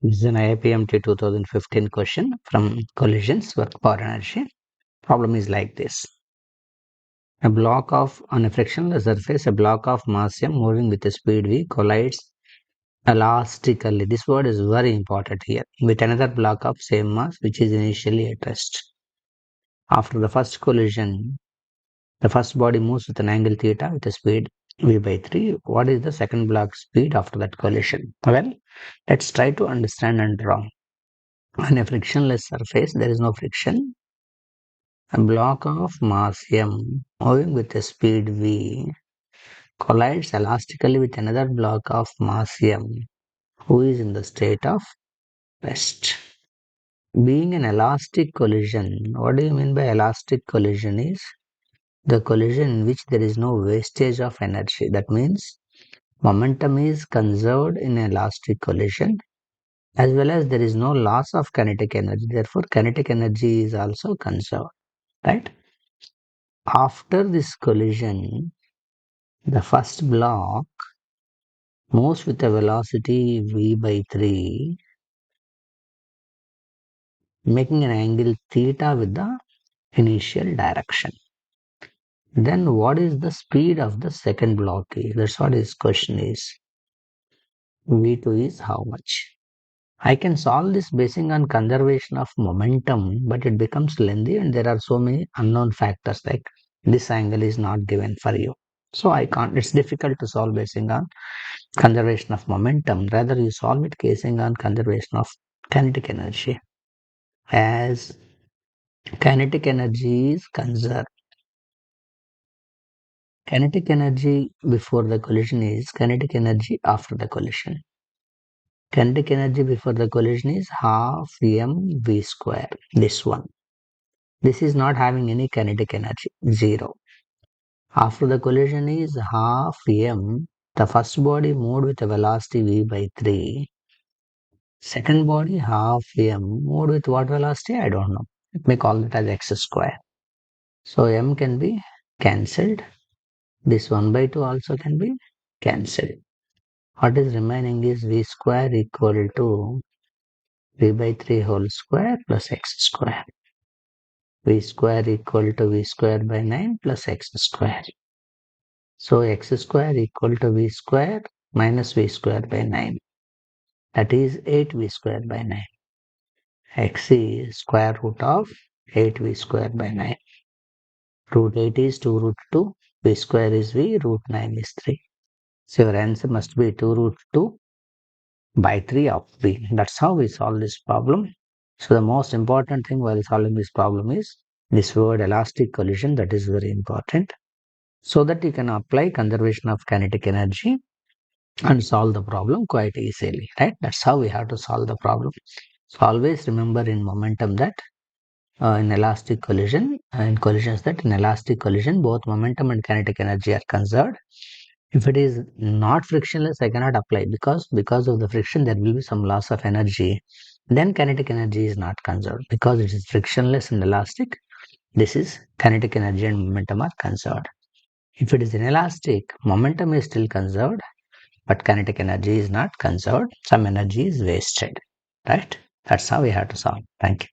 This is an IIPMT 2015 question from collisions work power energy. Problem is like this. On a frictionless surface, a block of mass m moving with a speed v collides elastically. This word is very important here. With another block of same mass which is initially at rest. After the first collision, the first body moves with an angle theta with a speed v by 3. What is the second block speed after that collision? Well, let's try to understand and draw. On a frictionless surface, there is no friction. A block of mass m moving with a speed v collides elastically with another block of mass m who is in the state of rest. Being an elastic collision, what do you mean by elastic collision is the collision in which there is no wastage of energy. That means momentum is conserved in elastic collision as well as there is no loss of kinetic energy. Therefore, kinetic energy is also conserved, right? After this collision, the first block moves with a velocity v by 3, making an angle theta with the initial direction. Then what is the speed of the second block? That's what his question is. V2 is how much? I can solve this basing on conservation of momentum, but it becomes lengthy and there are so many unknown factors like this angle is not given for you. So I can't, it's difficult to solve basing on conservation of momentum. Rather, you solve it basing on conservation of kinetic energy. As kinetic energy is conserved. Kinetic energy before the collision is kinetic energy after the collision. Kinetic energy before the collision is half mv square. This one. This is not having any kinetic energy, 0. After the collision is half m. The first body moved with a velocity v by 3. Second body half m moved with what velocity? I don't know. Let me call it as x square. So m can be cancelled. This 1 by 2 also can be cancelled. What is remaining is v square equal to v by 3 whole square plus x square. V square equal to v square by 9 plus x square. So x square equal to v square minus v square by 9. That is 8v square by 9. X is square root of 8v square by 9. Root 8 is 2 root 2. V square is v. Root 9 is 3. So your answer must be 2 root 2 by 3 of v. That's how we solve this problem. So the most important thing while solving this problem is this word elastic collision. That is very important. So that you can apply conservation of kinetic energy and solve the problem quite easily, right? That's how we have to solve the problem. So always remember in momentum that in elastic collision, in collisions that in elastic collision, both momentum and kinetic energy are conserved. If it is not frictionless, I cannot apply because of the friction, there will be some loss of energy. Then kinetic energy is not conserved because it is frictionless and elastic. This is kinetic energy and momentum are conserved. If it is inelastic, momentum is still conserved, but kinetic energy is not conserved. Some energy is wasted, right? That's how we have to solve. Thank you.